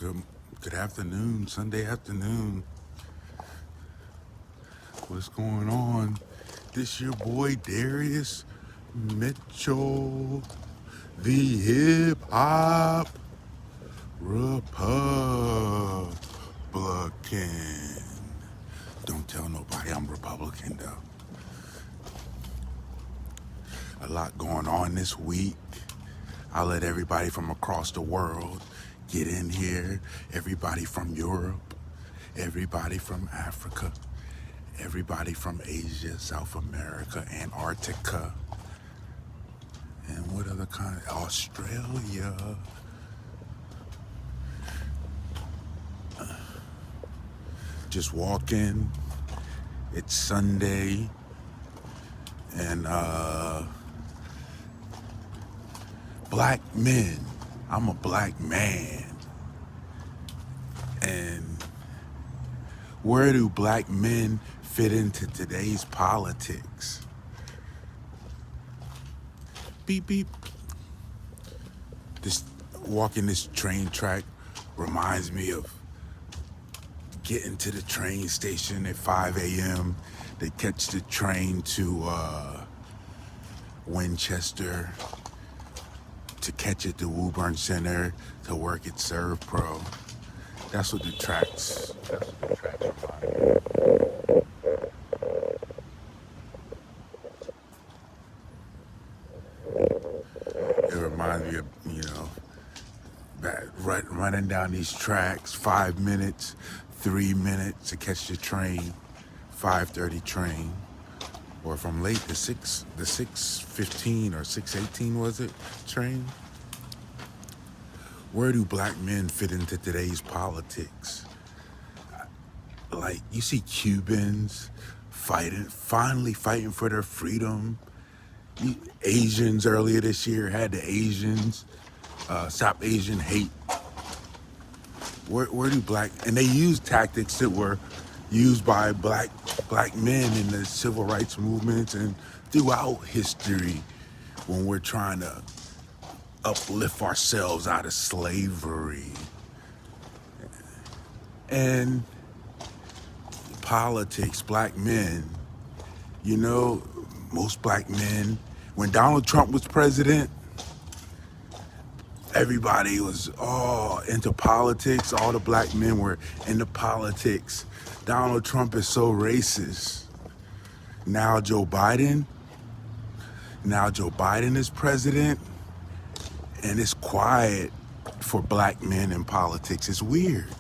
Good, good afternoon, Sunday afternoon. What's going on? This your boy Darius Mitchell, the hip hop Republican. Don't tell nobody I'm Republican though. A lot going on this week. I'll let everybody from across the world get in here. Everybody from Europe, everybody from Africa, everybody from Asia, South America, Antarctica, and what other kind? Australia. Just walking. It's Sunday, and black men. I'm a black man. And where do black men fit into today's politics? Beep, beep. This walking this train track reminds me of getting to the train station at 5 a.m. to catch the train to Winchester, to catch it to Woburn Center, to work at Serve Pro. That's what the tracks remind me. It reminds me of, running down these tracks, 5 minutes, 3 minutes to catch the train, 5:30 train. Or if I'm late, the 6:15 or 6:18 was it, train? Where do black men fit into today's politics? Like, you see Cubans finally fighting for their freedom. Asians earlier this year had the Asians, Stop Asian Hate. Where do and they use tactics that were used by black men in the civil rights movements and throughout history when we're trying to uplift ourselves out of slavery. And politics, black men, most black men, when Donald Trump was president, everybody was into politics. All the black men were into politics. Donald Trump is so racist. Now Joe Biden is president, and it's quiet for black men in politics. It's weird.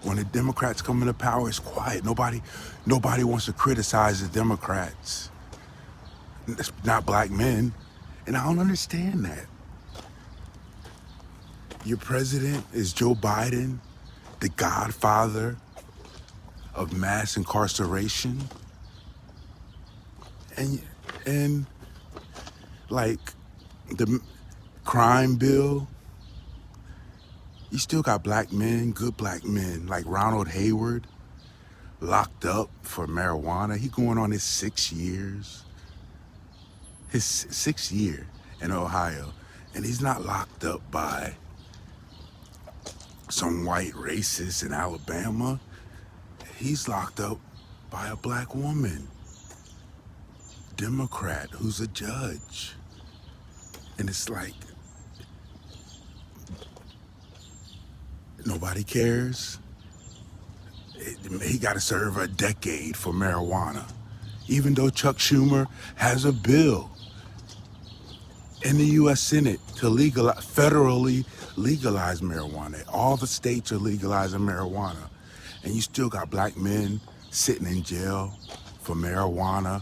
When the Democrats come into power, it's quiet. Nobody wants to criticize the Democrats. It's not black men, and I don't understand that. Your president is Joe Biden, the godfather of mass incarceration, and like the crime bill, you still got black men, good black men, like Ronald Hayward, locked up for marijuana. He going on his 6 years, his sixth year in Ohio, and he's not locked up by some white racist in Alabama. He's locked up by a black woman, Democrat, who's a judge. And it's like, nobody cares. He got to serve a decade for marijuana, even though Chuck Schumer has a bill in the U.S. Senate to federally legalize marijuana. All the states are legalizing marijuana. And you still got black men sitting in jail for marijuana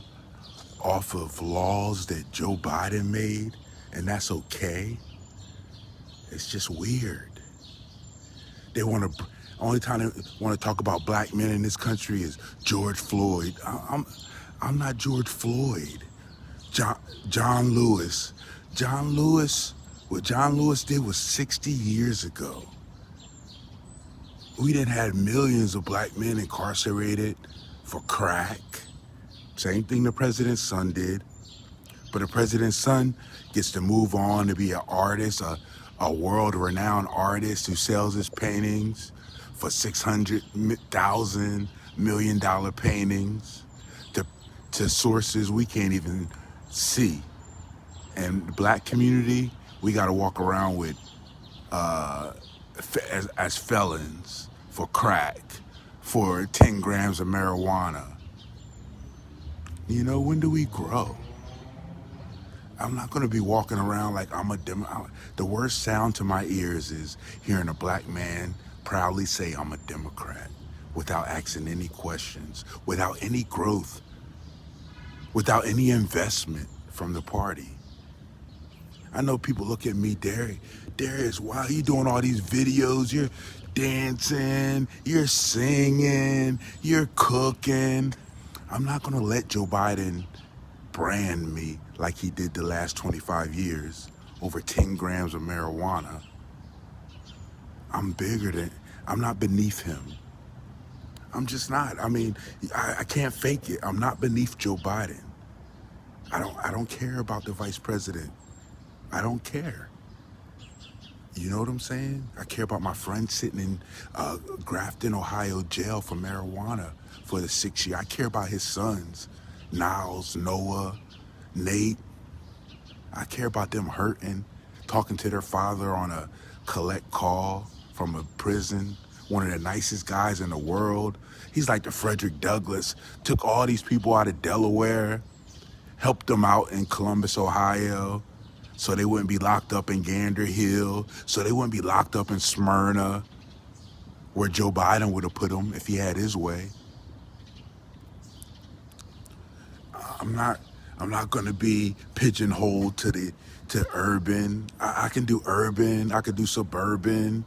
off of laws that Joe Biden made, and that's okay. It's just weird. Only time they want to talk about black men in this country is George Floyd. I'm not George Floyd. John Lewis. What John Lewis did was 60 years ago. We didn't have millions of black men incarcerated for crack. Same thing the president's son did. But the president's son gets to move on to be an artist, a a world-renowned artist who sells his paintings for $600,000 million paintings to sources we can't even see. And the black community, we got to walk around with as felons for crack, for 10 grams of marijuana. You know, when do we grow? I'm not going to be walking around like I'm a Democrat. The worst sound to my ears is hearing a black man proudly say I'm a Democrat without asking any questions, without any growth, without any investment from the party. I know people look at me, Darius, why are you doing all these videos? You're dancing, you're singing, you're cooking. I'm not going to let Joe Biden brand me like he did the last 25 years over 10 grams of marijuana. I'm not beneath him. I'm just not. I mean, I can't fake it. I'm not beneath Joe Biden. I don't care about the vice president. I don't care. You know what I'm saying? I care about my friend sitting in Grafton, Ohio jail for marijuana for the 6 year. I care about his sons, Niles, Noah, Nate. I care about them hurting, talking to their father on a collect call from a prison, one of the nicest guys in the world. He's like the Frederick Douglass, took all these people out of Delaware, helped them out in Columbus, Ohio, so they wouldn't be locked up in Gander Hill, so they wouldn't be locked up in Smyrna, where Joe Biden would have put them if he had his way. I'm not going to be pigeonholed to urban. I can do urban, I could do suburban,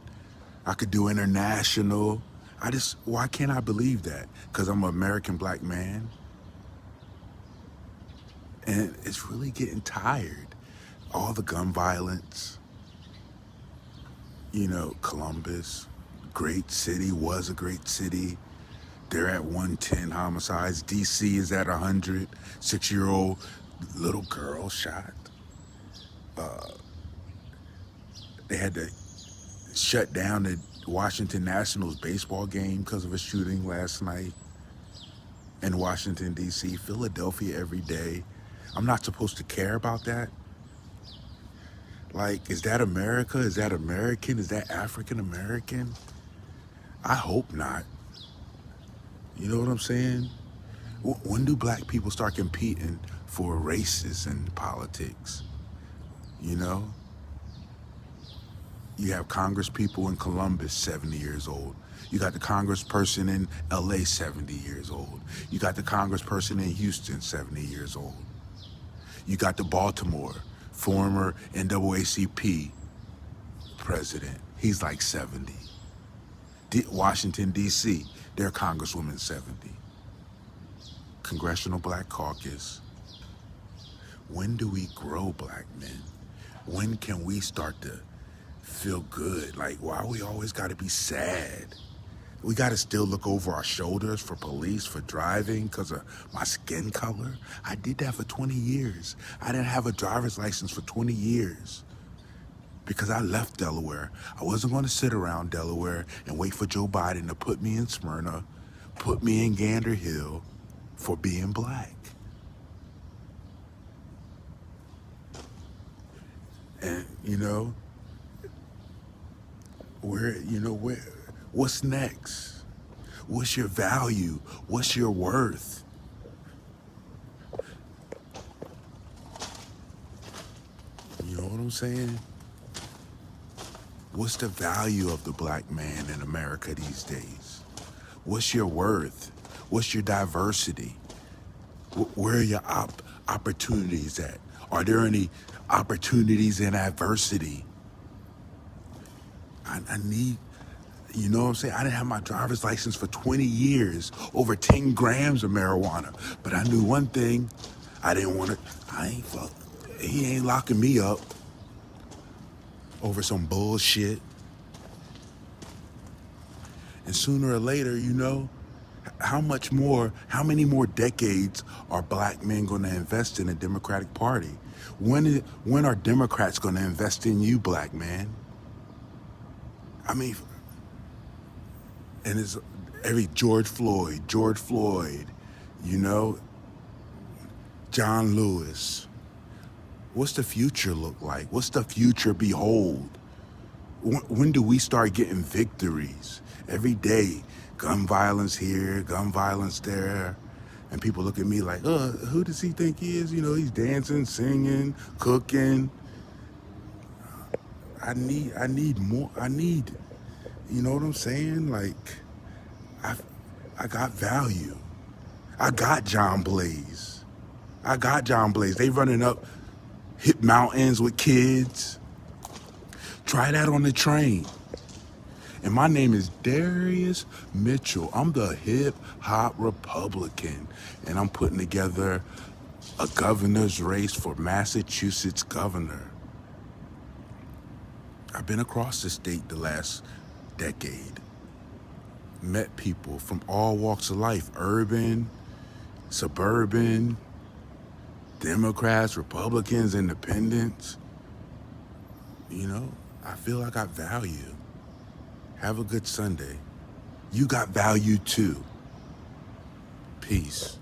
I could do international. Why can't I believe that? Because I'm an American black man. And it's really getting tired. All the gun violence, you know, Columbus, great city, was a great city. They're at 110 homicides. DC is at 100. 6-year-old little girl shot. They had to shut down the Washington Nationals baseball game because of a shooting last night in Washington, D.C., Philadelphia every day. I'm not supposed to care about that. Like, is that America? Is that American? Is that African American? I hope not. You know what I'm saying? When do black people start competing for races in politics? You know? You have Congress people in Columbus, 70 years old. You got the congressperson in LA, 70 years old. You got the congressperson in Houston, 70 years old. You got the Baltimore, former NAACP president. He's like 70. Washington, D.C., their congresswoman, 70. Congressional Black Caucus. When do we grow, black men? When can we start to feel good? Like, why we always got to be sad? We got to still look over our shoulders for police, for driving, because of my skin color. I did that for 20 years. I didn't have a driver's license for 20 years because I left Delaware. I wasn't going to sit around Delaware and wait for Joe Biden to put me in Smyrna, put me in Gander Hill for being black. And, you know, what's next? What's your value? What's your worth? You know what I'm saying? What's the value of the black man in America these days? What's your worth? What's your diversity? Where are your opportunities at? Are there any opportunities in adversity? I need, you know what I'm saying? I didn't have my driver's license for 20 years, over 10 grams of marijuana. But I knew one thing, I didn't want to, he ain't locking me up over some bullshit. And sooner or later, you know, How many more decades are black men going to invest in the Democratic Party? When are Democrats going to invest in you, black man? I mean, and it's every George Floyd, you know, John Lewis. What's the future look like? What's the future behold? When do we start getting victories? Every day, gun violence here, gun violence there. And people look at me like, who does he think he is? You know, he's dancing, singing, cooking. I need more. You know what I'm saying? Like, I got value. I got John Blaze. They running up hip mountains with kids. Try that on the train. And my name is Darius Mitchell. I'm the hip hop Republican. And I'm putting together a governor's race for Massachusetts governor. I've been across the state the last decade. Met people from all walks of life, urban, suburban, Democrats, Republicans, independents. You know, I feel I got value. Have a good Sunday. You got value too. Peace.